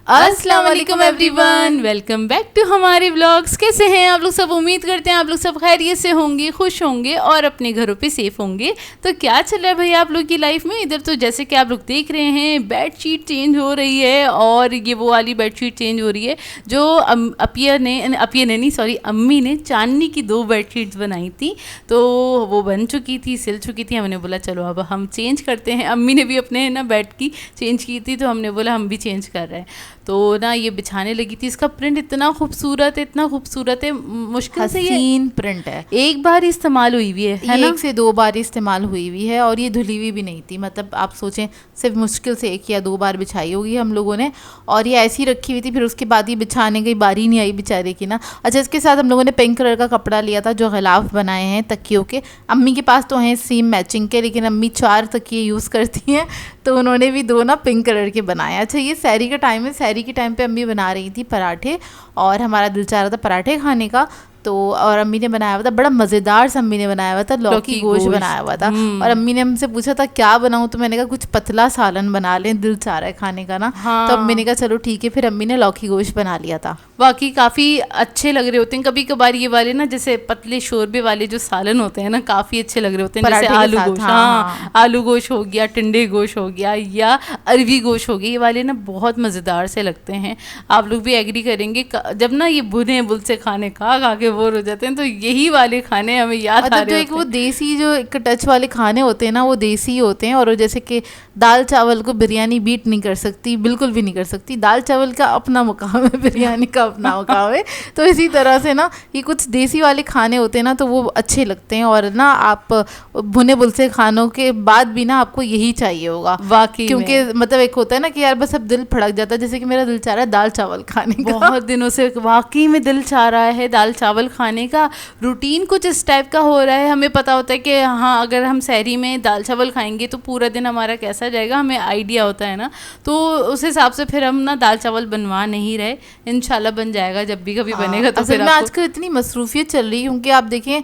अस्सलाम वालेकुम everyone, welcome back to हमारे व्लॉग्स। कैसे हैं आप लोग सब? उम्मीद करते हैं आप लोग सब खैरियत से होंगे, खुश होंगे और अपने घरों पे सेफ होंगे। तो क्या चल रहा है भाई आप लोग की लाइफ में? इधर तो जैसे कि आप लोग देख रहे हैं बेडशीट चेंज हो रही है, और ये वो वाली बेडशीट चेंज हो रही है जो अम्मी ने चांदनी की 2 बेडशीट्स बनाई थी। तो वो बन चुकी थी, सिल चुकी थी। हमने बोला चलो अब हम चेंज करते हैं। अम्मी ने भी अपने ना बेड की चेंज की थी, तो हमने बोला हम भी चेंज कर रहे हैं। तो ना ये बिछाने लगी थी। इसका प्रिंट इतना खूबसूरत है, मुश्किल से ये प्रिंट है, एक बार इस्तेमाल हुई हुई है ना? 1 से 2 बार इस्तेमाल हुई हुई है, और ये धुली हुई भी नहीं थी। मतलब आप सोचें सिर्फ मुश्किल से 1 या 2 बार बिछाई होगी हम लोगों ने, और ये ऐसी रखी हुई थी। फिर उसके बाद ये बिछाने की बारी नहीं आई बेचारे की ना। अच्छा, इसके साथ हम लोगों ने पिंक कलर का कपड़ा लिया था जो गिलाफ बनाए हैं तकियों के। अम्मी के पास तो हैं सेम मैचिंग के, लेकिन अम्मी 4 तकिए यूज़ करती हैं, तो उन्होंने भी 2 ना पिंक कलर के बनाए। अच्छा, ये सहरी का टाइम है। सहरी के टाइम पे अम्मी बना रही थी पराठे, और हमारा दिल चाह रहा था पराठे खाने का। तो और अम्मी ने बनाया हुआ था बड़ा मज़ेदार सा, अम्मी ने बनाया हुआ था लौकी गोश्त बनाया हुआ था। और अम्मी ने हमसे पूछा था क्या बनाऊँ, तो मैंने कहा कुछ पतला सालन बना लें, दिल चाह रहा है खाने का ना। हाँ। तो अम्मी ने कहा चलो ठीक है, फिर अम्मी ने लौकी गोश्त बना लिया था। वाकई काफ़ी अच्छे लग रहे होते हैं। कभी कभार ये वाले ना जैसे पतले शोरबे वाले जो सालन होते हैं ना, काफ़ी अच्छे लग रहे होते हैं। जैसे आलू गोश्त, हाँ, आलू गोश्त हो गया, टिंडे गोश्त हो गया, या अरवी गोश्त हो गया, ये वाले ना बहुत मज़ेदार से लगते हैं। आप लोग भी एग्री करेंगे। जब ना ये भुने बुल से खाने खा के बोर हो जाते हैं, तो यही वाले खाने हमें याद आ रहे होते हैं। एक वो देसी जो एक टच वाले खाने होते हैं ना, वो देसी होते हैं। और जैसे कि दाल चावल को बिरयानी बीट नहीं कर सकती, बिल्कुल भी नहीं कर सकती। दाल चावल का अपना मुकाम है, बिरयानी का अपना मुकाम है। तो इसी तरह से ना ये कुछ देसी वाले खाने होते हैं ना, तो वो अच्छे लगते हैं। और ना आप भुने बुलसे खानों के बाद भी ना आपको यही चाहिए होगा वाकई, क्योंकि मतलब एक होता है ना कि यार बस अब दिल फड़क जाता है। जैसे कि मेरा दिल चाह रहा है दाल चावल खाने का, बहुत दिनों से वाकई में दिल चाह रहा है दाल चावल खाने का। रूटीन कुछ इस टाइप का हो रहा है। हमें पता होता है कि हाँ, अगर हम सहरी में दाल चावल खाएंगे तो पूरा दिन हमारा कैसा जाएगा, हमें आइडिया होता है ना। तो उस हिसाब से फिर हम ना दाल चावल बनवा नहीं रहे। इंशाल्लाह बन जाएगा जब भी कभी बनेगा। तो फिर आजकल इतनी मसरूफियत चल रही है, क्योंकि आप देखें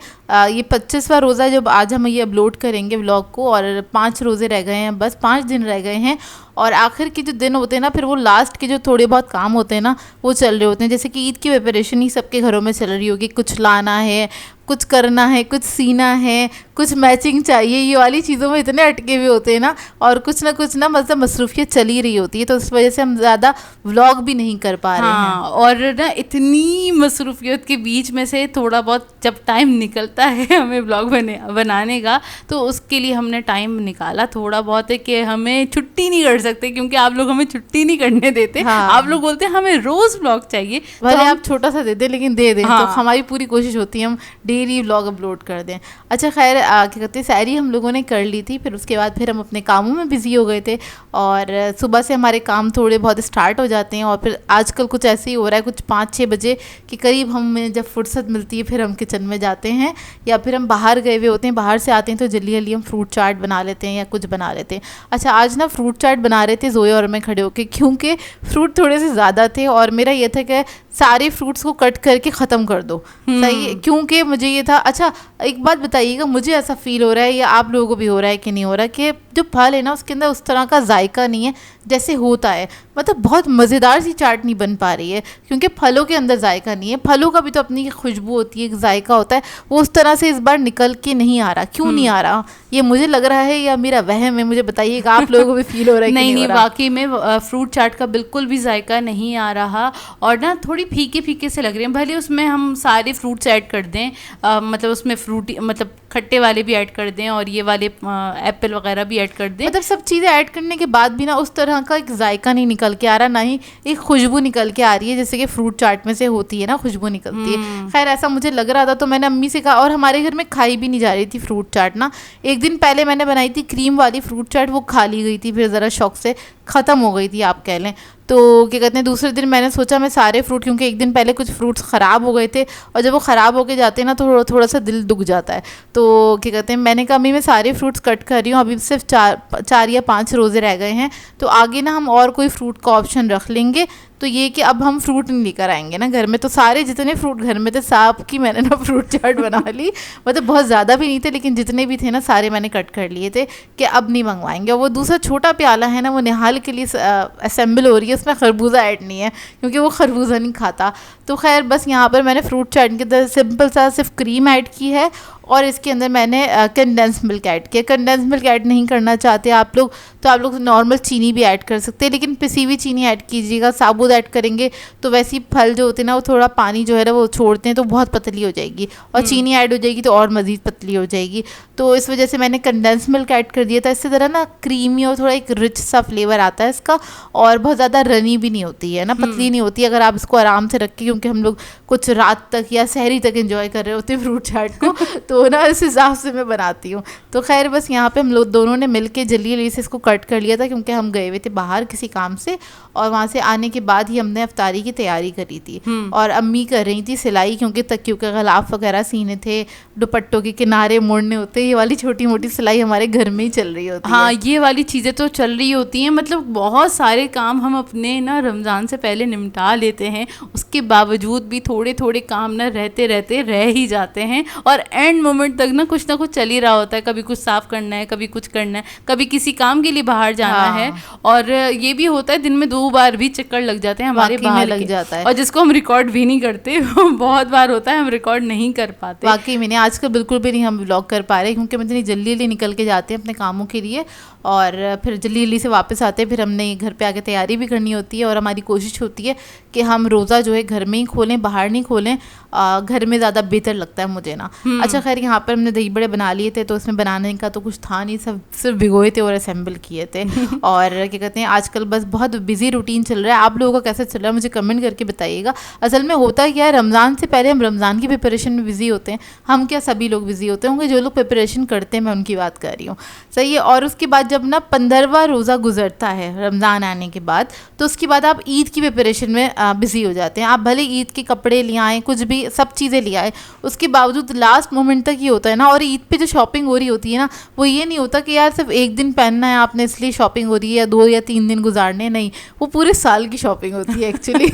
ये 25वां रोज़ा जब आज हम ये अपलोड करेंगे व्लॉग को, और 5 रोज़े रह गए हैं, बस 5 दिन रह गए हैं। और आखिर के जो दिन होते हैं ना, फिर वो लास्ट के जो थोड़े बहुत काम होते हैं ना, वो चल रहे होते हैं। जैसे कि ईद की प्रिपरेशन ही सबके घरों में चल रही होगी। कुछ लाना है, कुछ करना है, कुछ सीना है, कुछ मैचिंग चाहिए, ये वाली चीज़ों में इतने अटके हुए होते हैं ना। और कुछ ना मतलब मसरूफियत चल ही रही होती है, तो इस वजह से हम ज़्यादा व्लॉग भी नहीं कर पा रहे हैं। और ना इतनी मसरूफियत के बीच में से थोड़ा बहुत जब टाइम निकलता है हमें व्लॉग बनाने का, तो उसके लिए हमने टाइम निकाला थोड़ा बहुत है कि हमें छुट्टी नहीं कर सकते, क्योंकि आप लोग हमें छुट्टी नहीं करने देते। हाँ। आप लोग बोलते हैं हमें रोज़ व्लॉग चाहिए, भले तो आप छोटा सा दे दें, लेकिन दे दें। हाँ। तो हमारी पूरी कोशिश होती है हम डेली व्लॉग अपलोड कर दें। अच्छा, खैर क्या कहते हैं, सहरी हम लोगों ने कर ली थी। फिर उसके बाद फिर हम अपने कामों में बिज़ी हो गए थे, और सुबह से हमारे काम थोड़े बहुत स्टार्ट हो जाते हैं। और फिर आजकल कुछ ऐसे ही हो रहा है, कुछ 5-6 बजे के करीब हमें जब फुर्सत मिलती है फिर हम किचन में जाते हैं, या फिर हम बाहर गए हुए होते हैं, बाहर से आते हैं तो जल्दी जल्दी हम फ्रूट चाट बना लेते हैं या कुछ बना लेते हैं। अच्छा, आज ना फ्रूट चाट बना रहे थे जोया और मैं खड़े होके, क्योंकि फ्रूट थोड़े से ज़्यादा थे, और मेरा ये था कि सारे फ्रूट्स को कट करके ख़त्म कर दो। सही है, क्योंकि मुझे ये था। अच्छा, एक बात बताइएगा, मुझे ऐसा फील हो रहा है या आप लोगों को भी हो रहा है कि नहीं हो रहा, कि जो फल है ना उसके अंदर उस तरह का जायका नहीं है जैसे होता है। मतलब बहुत मज़ेदार सी चाट नहीं बन पा रही है, क्योंकि फलों के अंदर जायका नहीं है। फलों का भी तो अपनी खुशबू होती है, एक जायका होता है, वो उस तरह से इस बार निकल के नहीं आ रहा। क्यों नहीं आ रहा, ये मुझे लग रहा है या मेरा वहम है? मुझे बताइएगा, आप लोगों को भी फील हो रहा है? नहीं, वाकई में फ्रूट चाट का बिल्कुल भी जायका नहीं आ रहा, और ना थोड़ी फीके फीके से लग रहे हैं। भले उसमें हम सारे फ्रूट्स ऐड कर दें, मतलब उसमें फ्रूटी मतलब खट्टे वाले भी ऐड कर दें, और ये वाले एप्पल वगैरह भी ऐड कर दें, मतलब सब चीज़ें ऐड करने के बाद भी ना उस तरह का एक जायका नहीं निकल के आ रहा, ना ही एक खुशबू निकल के आ रही है जैसे कि फ्रूट चाट में से होती है ना, खुशबू निकलती है। खैर ऐसा मुझे लग रहा था, तो मैंने अम्मी से कहा, और हमारे घर में खाई भी नहीं जा रही थी फ्रूट चाट ना। एक दिन पहले मैंने बनाई थी क्रीम वाली फ्रूट चाट, वो खा ली गई थी, फिर ज़रा शौक से ख़त्म हो गई थी आप कह लें। तो क्या कहते हैं, दूसरे दिन मैंने सोचा मैं सारे फ्रूट, क्योंकि एक दिन पहले कुछ फ्रूट्स ख़राब हो गए थे, और जब वो ख़राब होके जाते हैं ना तो थोड़ा सा दिल दुख जाता है। तो क्या कहते हैं, मैंने कहा अम्मी मैं सारे फ्रूट्स कट कर रही हूँ, अभी सिर्फ 4 या 5 रोज़े रह गए हैं, तो आगे ना हम और कोई फ्रूट का ऑप्शन रख लेंगे, तो ये कि अब हम फ्रूट नहीं लेकर आएंगे ना घर में, तो सारे जितने फ्रूट घर में थे सब की मैंने ना फ्रूट चाट बना ली। मतलब बहुत ज़्यादा भी नहीं थे, लेकिन जितने भी थे ना सारे मैंने कट कर लिए थे कि अब नहीं मंगवाएंगे। और वो दूसरा छोटा प्याला है ना, वो निहाल के लिए असेंबल हो रही है, उसमें खरबूजा ऐड नहीं है क्योंकि वो खरबूजा नहीं खाता। तो खैर बस यहाँ पर मैंने फ्रूट चाट के अंदर सिंपल सा सिर्फ क्रीम ऐड की है और इसके अंदर मैंने कंडेंस मिल्क ऐड किया। कंडेंस मिल्क ऐड नहीं करना चाहते आप लोग तो आप लोग नॉर्मल चीनी भी ऐड कर सकते हैं, लेकिन पिसी हुई चीनी ऐड कीजिएगा। साबुत ऐड करेंगे तो वैसे ही फल जो होते हैं ना वो थोड़ा पानी जो है ना वो छोड़ते हैं तो बहुत पतली हो जाएगी, और चीनी ऐड हो जाएगी तो और मज़ीद पतली हो जाएगी। तो इस वजह से मैंने कंडेंस मिल्क ऐड कर दिया था। इससे ज़रा ना क्रीमी और थोड़ा एक रिच सा फ्लेवर आता है इसका, और बहुत ज़्यादा रनी भी नहीं होती है ना, पतली नहीं होती अगर आप इसको आराम से रखें, क्योंकि हम लोग कुछ रात तक या सहरी तक एंजॉय कर रहे होते हैं फ्रूट चाट को तो ना इस हिसाब से मैं बनाती हूँ। तो खैर बस यहाँ पे हम लोग दोनों ने मिल के जल्दी से इसको कट कर लिया था, क्योंकि हम गए हुए थे बाहर किसी काम से, और वहाँ से आने के बाद ही हमने अफ्तारी की तैयारी करी थी। और अम्मी कर रही थी सिलाई, क्योंकि तकियों के गलाफ वगैरह सीने थे, दुपट्टों के किनारे मोड़ने होते, ये वाली छोटी मोटी सिलाई हमारे घर में ही चल रही होती है। हाँ, ये वाली चीज़ें तो चल रही होती हैं। मतलब बहुत सारे काम हम अपने ना रमज़ान से पहले निपटा लेते हैं, उसके बावजूद भी थोड़े थोड़े काम ना रहते रहते रह ही जाते हैं, और एंड मोमेंट तक ना कुछ चल ही रहा होता है। कभी कुछ साफ़ करना है, कभी कुछ करना है, कभी किसी काम के लिए बाहर जाना है, और ये भी होता है दिन में 2 बार भी चक्कर लग जाते हैं हमारे बाहर लग जाता है, और जिसको हम रिकॉर्ड भी नहीं करते बहुत बार होता है हम रिकॉर्ड नहीं कर पाते। वाकई में आजकल बिल्कुल भी नहीं हम व्लॉग कर पा रहे, क्योंकि हम इतनी जल्दी निकल के जाते हैं अपने कामों के लिए, और फिर जल्दी से वापस आते हैं। फिर हमने घर पे आके तैयारी भी करनी होती है, और हमारी कोशिश होती है कि हम रोज़ा जो है घर में ही खोलें, बाहर नहीं खोलें। घर में ज़्यादा बेहतर लगता है मुझे ना। अच्छा खैर यहाँ पर हमने दही बड़े बना लिए थे, तो उसमें बनाने का तो कुछ था नहीं, सब सिर्फ भिगोए थे और असेंबल किए थे। और क्या कहते हैं आजकल बस बहुत बिजी रूटीन चल रहा है। आप लोगों का कैसा चल रहा है मुझे कमेंट करके बताइएगा। असल में होता क्या है, रमज़ान से पहले हम रमज़ान की प्रिपरेशन में बिजी होते हैं। हम क्या सभी लोग बिजी होते होंगे, जो लोग प्रिपरेशन करते हैं मैं उनकी बात कर रही हूँ, सही है। और उसके बाद जब ना 15वां रोज़ा गुजरता है रमज़ान आने के बाद, तो उसके बाद आप ईद की प्रिपरेशन में बिजी हो जाते हैं। आप भले ईद के कपड़े ले आएँ, कुछ भी सब चीज़ें ले आए, उसके बावजूद लास्ट मोमेंट तक ये होता है ना। और ईद पे जो शॉपिंग हो रही होती है ना, वो ये नहीं होता कि यार सिर्फ एक दिन पहनना है आपने इसलिए शॉपिंग हो रही है, या 2 या 3 दिन गुजारने, नहीं, वो पूरे साल की शॉपिंग होती है एक्चुअली।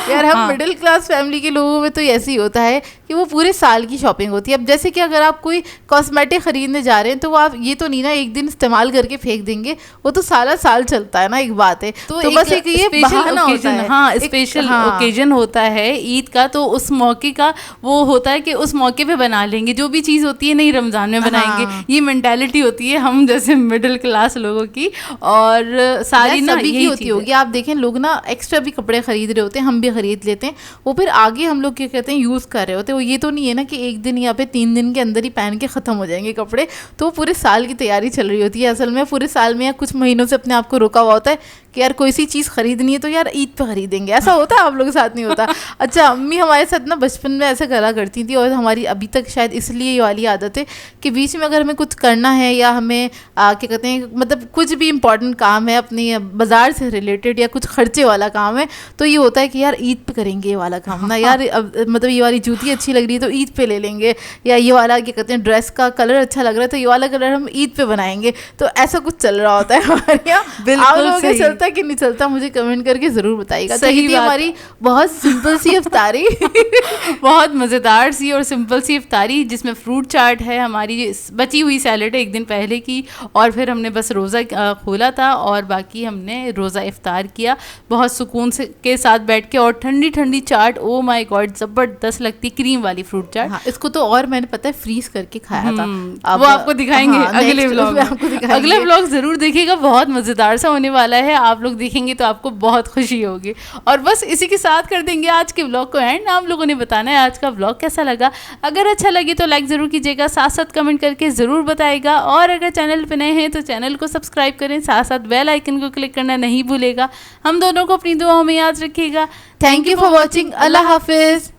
यार हम मिडिल क्लास फैमिली के लोगों में तो ऐसे ही होता है कि वो पूरे साल की शॉपिंग होती है। अब जैसे कि अगर आप कोई कॉस्मेटिक खरीदने जा रहे हैं तो आप ये तो नहीं ना एक दिन इस्तेमाल करके फेंक देंगे, वो तो सारा साल चलता है ना, एक बात है। तो बस एक ये बहाना होता है। हाँ, स्पेशल ओकेजन होता है ईद का, तो उस मौके का वो होता है कि उस मौके पे बना लेंगे जो भी चीज़ होती है, नहीं रमज़ान में बनाएंगे। ये मेंटालिटी होती है हम जैसे मिडिल क्लास लोगों की, और सारी ना सभी की होती होगी। आप देखें लोग ना एक्स्ट्रा भी कपड़े खरीद रहे होते हैं, हम भी खरीद लेते हैं, वो फिर आगे हम लोग क्या कहते हैं यूज़ कर रहे होते हैं। वो ये तो नहीं है ना कि एक दिन या फिर 3 दिन के अंदर ही पहन के ख़त्म हो जाएंगे कपड़े, तो पूरे साल की तैयारी चल रही होती है। असल में पूरे साल में या कुछ महीनों से अपने आप को रोका हुआ होता है कि यार कोई सी चीज़ खरीदनी है तो यार ईद पे खरीदेंगे, ऐसा होता है। आप लोगों के साथ नहीं होता? अच्छा, अम्मी हमारे साथ ना बचपन में ऐसा करा करती थी, और हमारी अभी तक शायद इसलिए ये वाली आदत है कि बीच में अगर हमें कुछ करना है या हमें क्या कहते हैं मतलब कुछ भी इंपॉर्टेंट काम है अपनी बाज़ार से रिलेटेड या कुछ खर्चे वाला काम है, तो ये होता है कि यार ईद पे करेंगे ये वाला काम ना, यार मतलब ये वाली जूती अच्छी लग रही है तो ईद पे ले लेंगे, या ये वाला क्या कहते हैं ड्रेस का कलर अच्छा लग रहा है तो ये वाला कलर हम ईद पे बनाएंगे। तो ऐसा कुछ चल रहा होता है हमारे यहाँ। आप लोगों के चलता है कि नहीं चलता, मुझे कमेंट करके ज़रूर बताइएगा। सही बात, हमारी बहुत सिंपल सी इफ्तारी बहुत मज़ेदार सी और सिंपल सी इफ्तारी, जिसमें फ्रूट चाट है, हमारी बची हुई सैलड है एक दिन पहले की, और फिर हमने बस रोज़ा खोला था और बाकी हमने रोज़ा इफ्तार किया बहुत सुकून से के साथ बैठ के। और ठंडी ठंडी चाट, ओ माय गॉड, ज़बरदस्त लगती, क्रीम वाली फ्रूट चाट। हाँ, इसको तो और मैंने पता है फ्रीज करके खाया था, वो आपको दिखाएंगे अगले व्लॉग में। अगला व्लॉग ज़रूर देखिएगा, बहुत मज़ेदार सा होने वाला है। आप लोग देखेंगे तो आपको बहुत खुशी होगी। और बस इसी के साथ कर देंगे आज के व्लॉग को एंड। आप लोगों ने बताना है आज का व्लॉग कैसा लगा। अगर अच्छा लगे तो लाइक ज़रूर कीजिएगा, साथ साथ कमेंट करके ज़रूर बताइएगा, और अगर चैनल पे नए हैं तो चैनल को सब्सक्राइब करें, साथ साथ बेल आइकन को क्लिक करना नहीं भूलेगा। हम दोनों को अपनी दुआओं में याद रखिएगा। Thank you for watching. अल्लाह हाफिज़।